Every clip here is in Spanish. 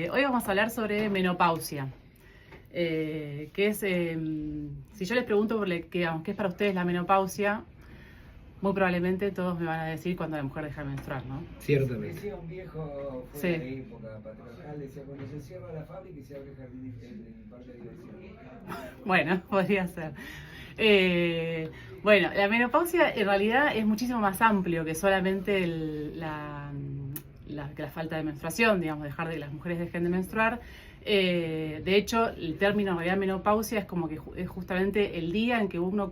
Hoy vamos a hablar sobre menopausia, que es, si yo les pregunto qué es para ustedes la menopausia, muy probablemente todos me van a decir cuando la mujer deja de menstruar, ¿no? Ciertamente. Decía un viejo fuera de época patriarcal, decía cuando se cierra la fábrica y se abre el jardín, el parque de diversión. Bueno, podría ser. Bueno, la menopausia en realidad es muchísimo más amplio que solamente la falta de menstruación, digamos, dejar de que las mujeres dejen de menstruar. De hecho, el término en realidad menopausia es como que es justamente el día en que una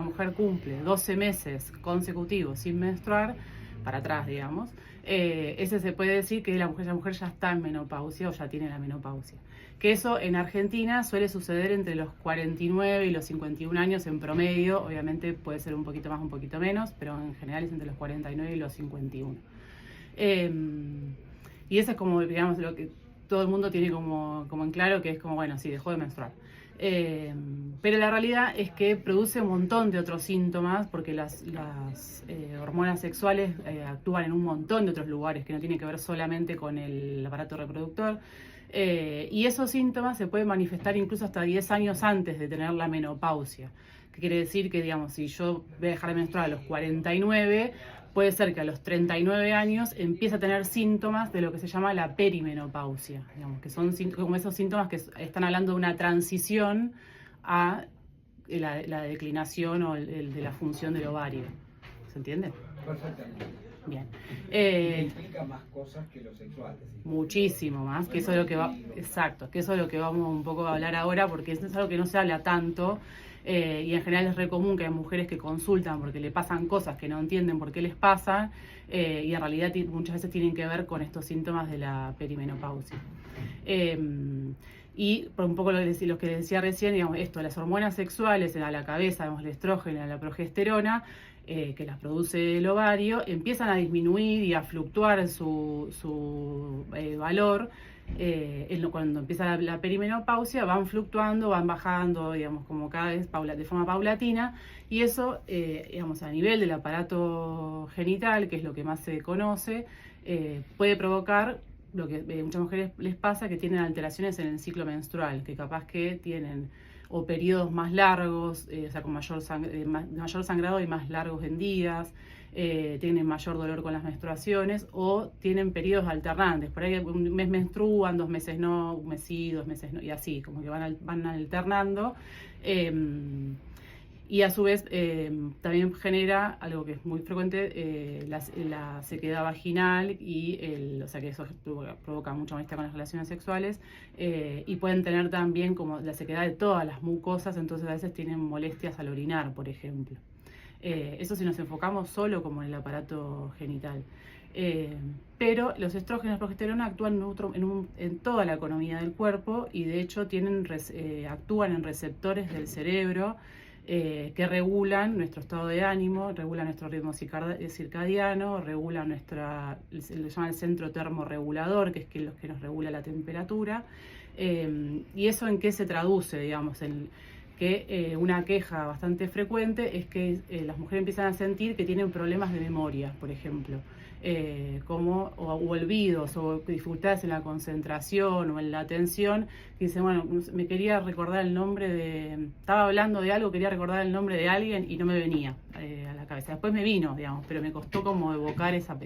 mujer cumple 12 meses consecutivos sin menstruar, para atrás, digamos. Ese se puede decir que la mujer ya está en menopausia o ya tiene la menopausia. Que eso en Argentina suele suceder entre los 49 y los 51 años en promedio. Obviamente puede ser un poquito más, un poquito menos, pero en general es entre los 49 y los 51. Y eso es como, digamos, lo que todo el mundo tiene como en claro, que es como, bueno, sí, dejó de menstruar. Pero la realidad es que produce un montón de otros síntomas, porque las hormonas sexuales actúan en un montón de otros lugares que no tienen que ver solamente con el aparato reproductor. Y esos síntomas se pueden manifestar incluso hasta 10 años antes de tener la menopausia. Que quiere decir que, digamos, si yo voy a dejar de menstruar a los 49, puede ser que a los 39 años empiece a tener síntomas de lo que se llama la perimenopausia, digamos, que son como esos síntomas que están hablando de una transición a la declinación o de la función del ovario. ¿Se entiende? Perfectamente. Bien. Implica más cosas que lo sexual. Muchísimo más, que eso es lo que exacto, que eso es lo que vamos un poco a hablar ahora, porque eso es algo que no se habla tanto. Y en general es re común que hay mujeres que consultan porque le pasan cosas que no entienden por qué les pasan, y en realidad muchas veces tienen que ver con estos síntomas de la perimenopausia. Y por un poco lo que decía recién, digamos, las hormonas sexuales a la cabeza, digamos, el estrógeno, la progesterona, que las produce el ovario, empiezan a disminuir y a fluctuar su valor. Cuando empieza la perimenopausia van fluctuando, van bajando, digamos, como cada vez de forma paulatina, y eso, digamos, a nivel del aparato genital, que es lo que más se conoce, puede provocar lo que a muchas mujeres les pasa, que tienen alteraciones en el ciclo menstrual, que capaz que tienen o periodos más largos, o sea, con mayor sangrado y más largos en días, tienen mayor dolor con las menstruaciones o tienen periodos alternantes. Por ahí un mes menstruan, 2 meses no, un mes sí, 2 meses no, y así, como que van alternando. Y a su vez también genera algo que es muy frecuente, la sequedad vaginal, o sea que eso provoca mucha molestia con las relaciones sexuales, y pueden tener también como la sequedad de todas las mucosas, entonces a veces tienen molestias al orinar, por ejemplo. Eso si nos enfocamos solo como en el aparato genital. Pero los estrógenos y progesterona actúan en toda la economía del cuerpo, y de hecho actúan en receptores del cerebro, que regulan nuestro estado de ánimo, regulan nuestro ritmo circadiano, regulan le llaman el centro termorregulador, que es lo que nos regula la temperatura. ¿Y eso en qué se traduce? Digamos, en que una queja bastante frecuente es que las mujeres empiezan a sentir que tienen problemas de memoria, por ejemplo, o olvidos o dificultades en la concentración o en la atención, que dicen, bueno, me quería recordar el nombre estaba hablando de algo, quería recordar el nombre de alguien y no me venía a la cabeza. Después me vino, digamos, pero me costó como evocar esa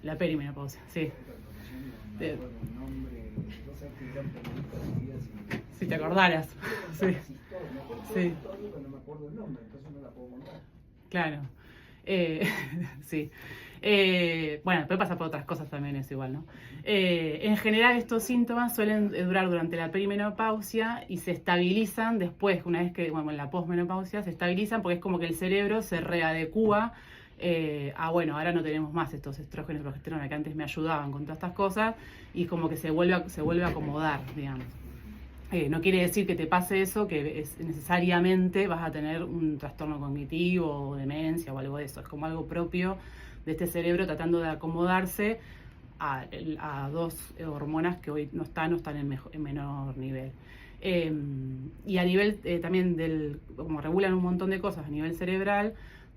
la perimenopausia, sí. Si te acordaras. Sí. Sí. Claro. Sí. Bueno, puede pasar por otras cosas también, es igual, ¿no? En general estos síntomas suelen durar durante la perimenopausia y se estabilizan después, una vez que, bueno, en la posmenopausia se estabilizan porque es como que el cerebro se readecúa bueno, ahora no tenemos más estos estrógenos y progesterona que antes me ayudaban con todas estas cosas, y como que se vuelve a acomodar, digamos. No quiere decir que te pase eso, que necesariamente vas a tener un trastorno cognitivo o demencia o algo de eso. Es como algo propio de este cerebro tratando de acomodarse a dos hormonas que hoy no están en menor nivel. Y a nivel también como regulan un montón de cosas a nivel cerebral,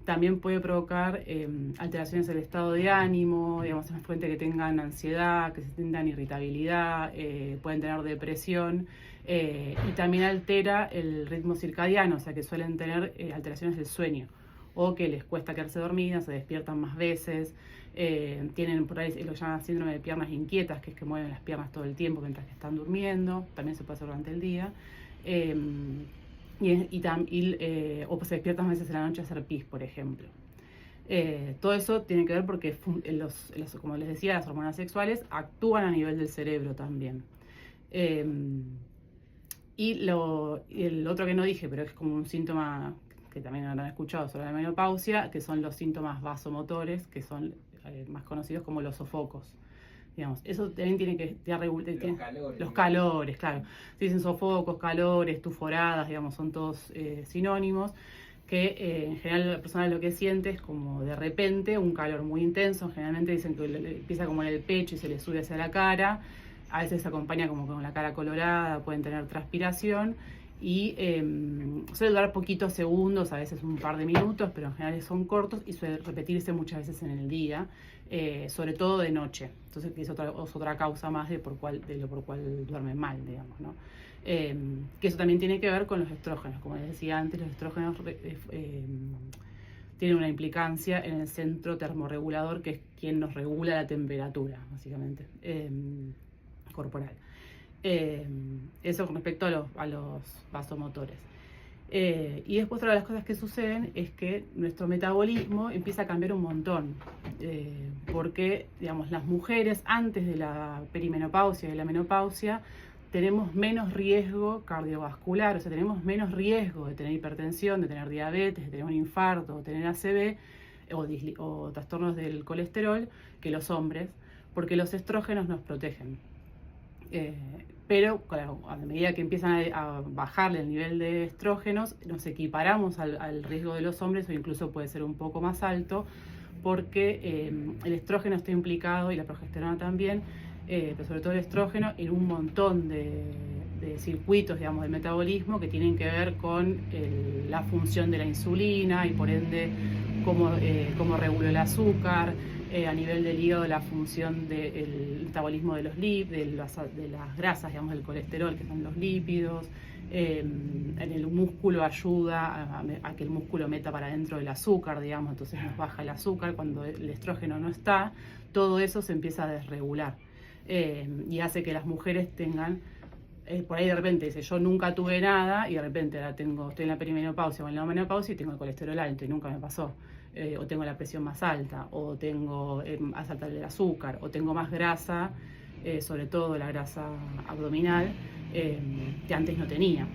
También puede provocar alteraciones del estado de ánimo, digamos, es más frecuente que tengan ansiedad, que se sientan irritabilidad, pueden tener depresión, y también altera el ritmo circadiano, o sea que suelen tener alteraciones del sueño, o que les cuesta quedarse dormidas, se despiertan más veces, tienen por ahí lo que llaman síndrome de piernas inquietas, que es que mueven las piernas todo el tiempo mientras que están durmiendo, también se puede hacer durante el día. O se despiertan a veces en la noche a hacer pis, por ejemplo. Todo eso tiene que ver porque, como les decía, las hormonas sexuales actúan a nivel del cerebro también. Y el otro que no dije, pero es como un síntoma que también habrán escuchado sobre la menopausia, que son los síntomas vasomotores, que son más conocidos como los sofocos. Digamos, eso también tiene que los calores, claro. Se dicen sofocos, calores, tuforadas, digamos, son todos sinónimos, que en general la persona lo que siente es como de repente un calor muy intenso. Generalmente dicen que empieza como en el pecho y se le sube hacia la cara, a veces se acompaña como con la cara colorada, pueden tener transpiración y suele durar poquitos segundos, a veces un par de minutos, pero en general son cortos y suele repetirse muchas veces en el día, sobre todo de noche. Entonces es otra causa más de por cual duermen mal, digamos, ¿no? Que eso también tiene que ver con los estrógenos. Como les decía antes, los estrógenos tienen una implicancia en el centro termorregulador, que es quien nos regula la temperatura, básicamente, corporal. Eso con respecto a los vasomotores. Y después otra de las cosas que suceden es que nuestro metabolismo empieza a cambiar un montón, porque, digamos, las mujeres antes de la perimenopausia y de la menopausia tenemos menos riesgo cardiovascular, o sea, tenemos menos riesgo de tener hipertensión, de tener diabetes, de tener un infarto, de tener ACV o trastornos del colesterol que los hombres, porque los estrógenos nos protegen. Pero claro, a medida que empiezan a bajarle el nivel de estrógenos, nos equiparamos al riesgo de los hombres, o incluso puede ser un poco más alto, porque el estrógeno está implicado, y la progesterona también, pero sobre todo el estrógeno, en un montón de circuitos, digamos, de metabolismo que tienen que ver con la función de la insulina y por ende cómo regula el azúcar, a nivel del hígado la función del metabolismo de las grasas, digamos, del colesterol, que son los lípidos. En el músculo ayuda a que el músculo meta para adentro el azúcar, digamos, entonces nos baja el azúcar. Cuando el estrógeno no está, todo eso se empieza a desregular, y hace que las mujeres tengan, por ahí de repente dice, yo nunca tuve nada y de repente estoy en la perimenopausia o en la menopausia y tengo el colesterol alto y nunca me pasó. O tengo la presión más alta, o tengo más alta el azúcar, o tengo más grasa, sobre todo la grasa abdominal, que antes no tenía.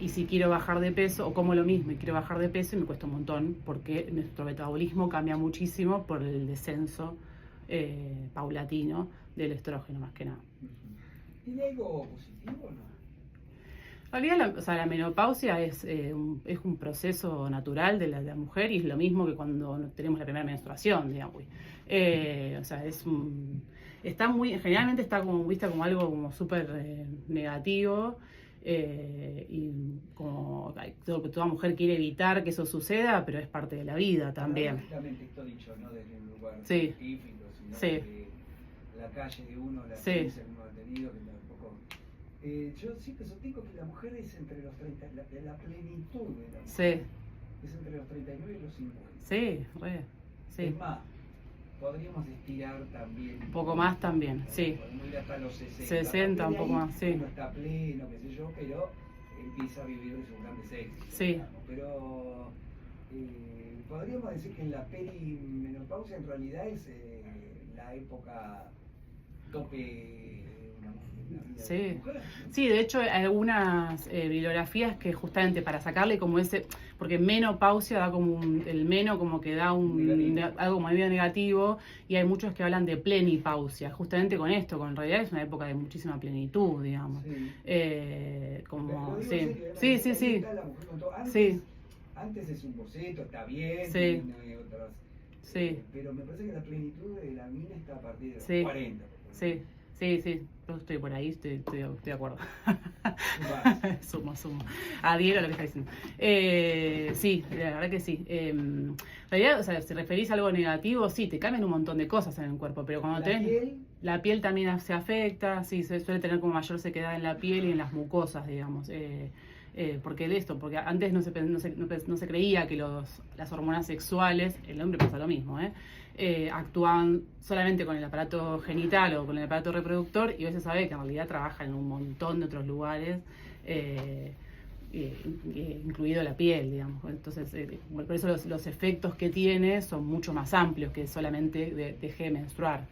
Y si quiero bajar de peso, o como lo mismo y quiero bajar de peso, me cuesta un montón, porque nuestro metabolismo cambia muchísimo por el descenso paulatino del estrógeno, más que nada. ¿Tiene algo positivo o no? En realidad, la menopausia es un proceso natural de la mujer, y es lo mismo que cuando tenemos la primera menstruación, digamos. Generalmente está como vista como algo como súper negativo, y como toda mujer quiere evitar que eso suceda, pero es parte de la vida también. Justamente esto dicho, no desde un lugar Sí. científico, sino Sí. de la calle de uno, la Sí. experiencia que uno ha tenido, que tampoco... yo siempre sostengo que la mujer es entre los 30, la plenitud de la mujer. Sí. Es entre los 39 y los 50. Sí, re. Sí. Es más, podríamos estirar también. Un poco más también, sí. Podemos ir hasta los 60. 60, un poco más, sí. Uno está pleno, qué sé yo, pero empieza a vivir de sus grandes éxitos. Sí. Digamos. Pero podríamos decir que en la perimenopausia en realidad es la época tope de una vida Sí. de mujer. Sí, de hecho hay algunas bibliografías que justamente para sacarle como porque menopausia da como el meno como que da algo como medio negativo, y hay muchos que hablan de plenipausia, justamente con esto, con en realidad es una época de muchísima plenitud, digamos. Sí. Sí. Antes es un boceto, está bien, Sí. tiene otras, Sí. pero me parece que la plenitud de la mina está a partir de los Sí. 40. Sí. Sí, sí, yo estoy por ahí, estoy de acuerdo. Vas. Sumo. Adhiero a lo que está diciendo. Sí, la verdad que sí. En realidad, o sea, si referís a algo negativo, sí, te cambian un montón de cosas en el cuerpo, pero cuando ¿La piel? la piel también se afecta, sí, se suele tener como mayor sequedad en la piel y en las mucosas, digamos. Porque de esto, porque antes no se creía que las hormonas sexuales, el hombre pasa lo mismo, actúan solamente con el aparato genital o con el aparato reproductor, y hoy se sabe que en realidad trabajan en un montón de otros lugares, incluido la piel, digamos. Entonces, por eso los efectos que tiene son mucho más amplios que solamente dejé de menstruar.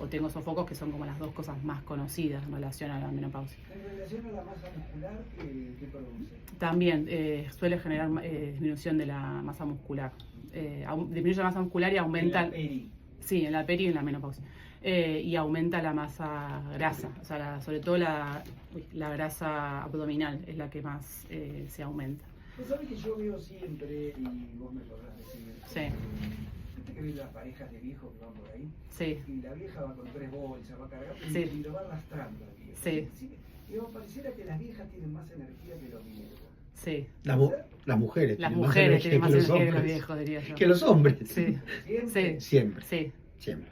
O tengo sofocos, que son como las dos cosas más conocidas en relación a la menopausia. En relación a la masa muscular, ¿qué produce? También suele generar disminución de la masa muscular. Disminuye la masa muscular y aumenta... En la peri. Sí, en la peri y en la menopausia. Y aumenta la masa grasa, o sea, sobre todo la grasa abdominal es la que más se aumenta. Vos sabés que yo veo siempre, y vos me podrás decir, Sí. ¿viste que ves las parejas de viejos que van por ahí? Sí. Y la vieja va con 3 bolsas, va cargando Sí. y lo va arrastrando al viejo. Sí. Y pareciera que las viejas tienen más energía que los viejos. Sí. Las mujeres. Las tienen mujeres tienen más energía que los hombres. viejos, diría yo. Que los hombres. Sí. ¿Siempre? Sí. Siempre. Sí. Siempre.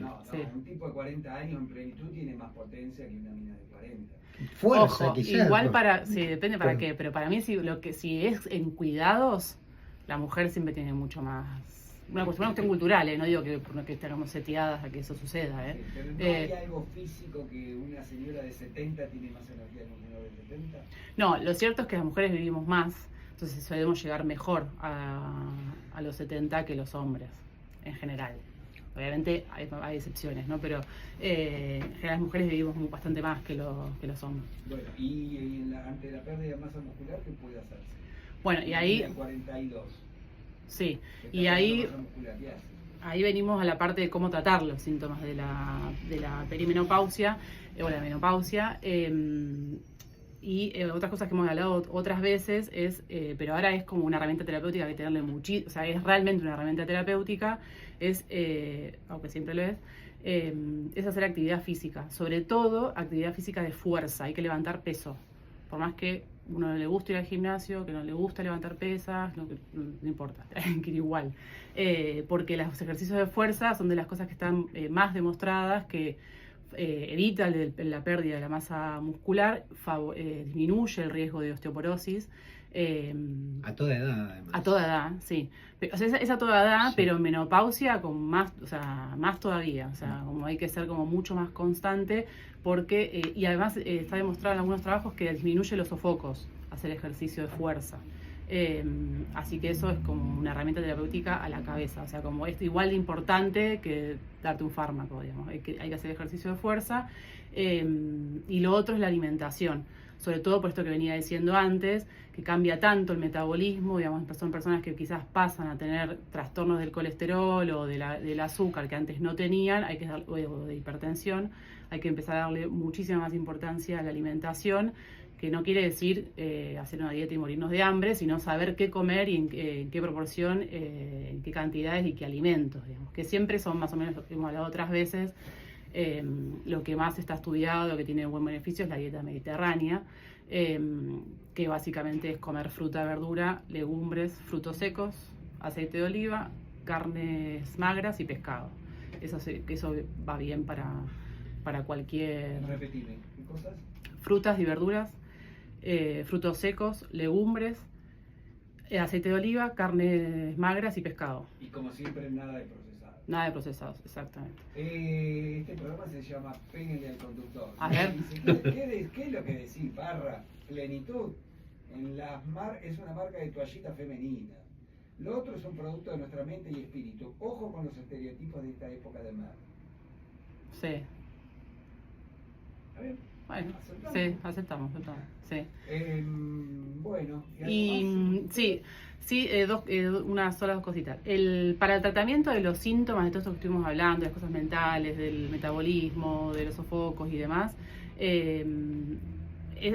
No, Sí. un tipo de 40 años en plenitud tiene más potencia que una mina de 40. Fuerza, Ojo, quizás. igual sí, depende para Pero- qué, pero para mí si es en cuidados, la mujer siempre tiene mucho más. Una cuestión cultural, no digo que estemos seteadas a que eso suceda, Sí, pero no hay algo físico que una señora de 70 tiene más energía que un señor de 70. No, lo cierto es que las mujeres vivimos más, entonces solemos llegar mejor a los 70 que los hombres, en general. Obviamente hay excepciones, ¿no? Pero en general las mujeres vivimos bastante más que los hombres. Bueno, y ante la pérdida de masa muscular, ¿qué puede hacerse? Bueno, y ahí... En 42. Sí, Está y ahí... perdiendo masa muscular, ¿qué hace? Ahí venimos a la parte de cómo tratar los síntomas de la perimenopausia o la menopausia. Otras cosas que hemos hablado otras veces pero ahora es como una herramienta terapéutica que tenerle o sea, es realmente una herramienta terapéutica, aunque siempre lo es hacer actividad física, sobre todo actividad física de fuerza. Hay que levantar peso, por más que uno no le gusta ir al gimnasio, que no le gusta levantar pesas, no importa, hay que ir igual. Porque los ejercicios de fuerza son de las cosas que están más demostradas que evita la pérdida de la masa muscular, disminuye el riesgo de osteoporosis. A toda edad, además. A toda edad, sí. O sea, es a toda edad, Sí. pero en menopausia con más, o sea, más todavía. O sea, como hay que ser como mucho más constante, porque, y además está demostrado en algunos trabajos que disminuye los sofocos hacer ejercicio de fuerza. Así que eso es como una herramienta terapéutica a la cabeza, o sea, como es igual de importante que darte un fármaco, digamos. Hay que hacer ejercicio de fuerza. Y lo otro es la alimentación, sobre todo por esto que venía diciendo antes, que cambia tanto el metabolismo, digamos, son personas que quizás pasan a tener trastornos del colesterol o del azúcar que antes no tenían, o de hipertensión, hay que empezar a darle muchísima más importancia a la alimentación, que no quiere decir hacer una dieta y morirnos de hambre, sino saber qué comer y en qué proporción, en qué cantidades y qué alimentos, digamos, que siempre son más o menos lo que hemos hablado otras veces. Lo que más está estudiado, lo que tiene buen beneficio es la dieta mediterránea, que básicamente es comer fruta, verdura, legumbres, frutos secos, aceite de oliva, carnes magras y pescado. Eso va bien para cualquier... Repetime, ¿qué cosas? Frutas y verduras, frutos secos, legumbres, aceite de oliva, carnes magras y pescado. Y como siempre, nada de procesado. Nada de procesados, exactamente. Este programa se llama Péguenle al conductor. A ver. Dice, ¿qué es lo que decís, Parra? Plenitud. Es una marca de toallita femenina. Lo otro es un producto de nuestra mente y espíritu. Ojo con los estereotipos de esta época del mar. Sí. A ver, Bueno, ¿aceptamos? sí, aceptamos, sí. Bueno, Y algo más? sí, unas solas cositas. Para el tratamiento de los síntomas de todo esto que estuvimos hablando, de las cosas mentales, del metabolismo, de los sofocos y demás,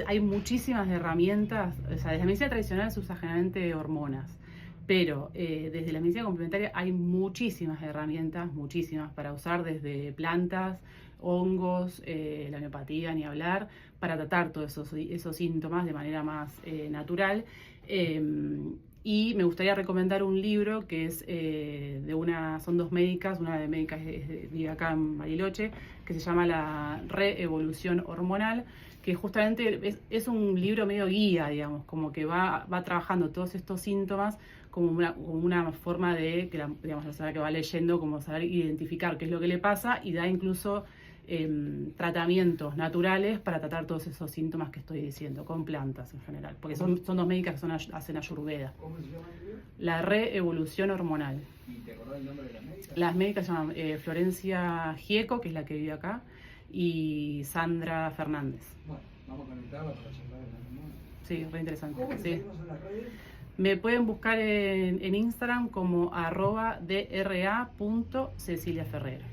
hay muchísimas herramientas. O sea, desde la medicina tradicional se usa generalmente hormonas, pero desde la medicina complementaria hay muchísimas herramientas, muchísimas para usar, desde plantas hongos, la homeopatía, ni hablar, para tratar todos esos síntomas de manera más natural. Y me gustaría recomendar un libro que es son dos médicas, una de médicas vive acá en Bariloche, que se llama La Reevolución Hormonal, que justamente es un libro medio guía, digamos, como que va trabajando todos estos síntomas como una forma de que la persona que va leyendo, como saber identificar qué es lo que le pasa, y da incluso tratamientos naturales para tratar todos esos síntomas que estoy diciendo, con plantas en general, porque son dos médicas que hacen ayurveda. ¿Cómo se llama el libro? La Reevolución Hormonal. ¿Y te acordás el nombre de las médicas? Las médicas se llaman Florencia Gieco, que es la que vive acá, y Sandra Fernández. Bueno, vamos a conectarla para charlar en la mañana. Sí, re interesante. ¿Cómo te Sí. seguimos en las redes? Me pueden buscar en Instagram como @dra.ceciliaferrera.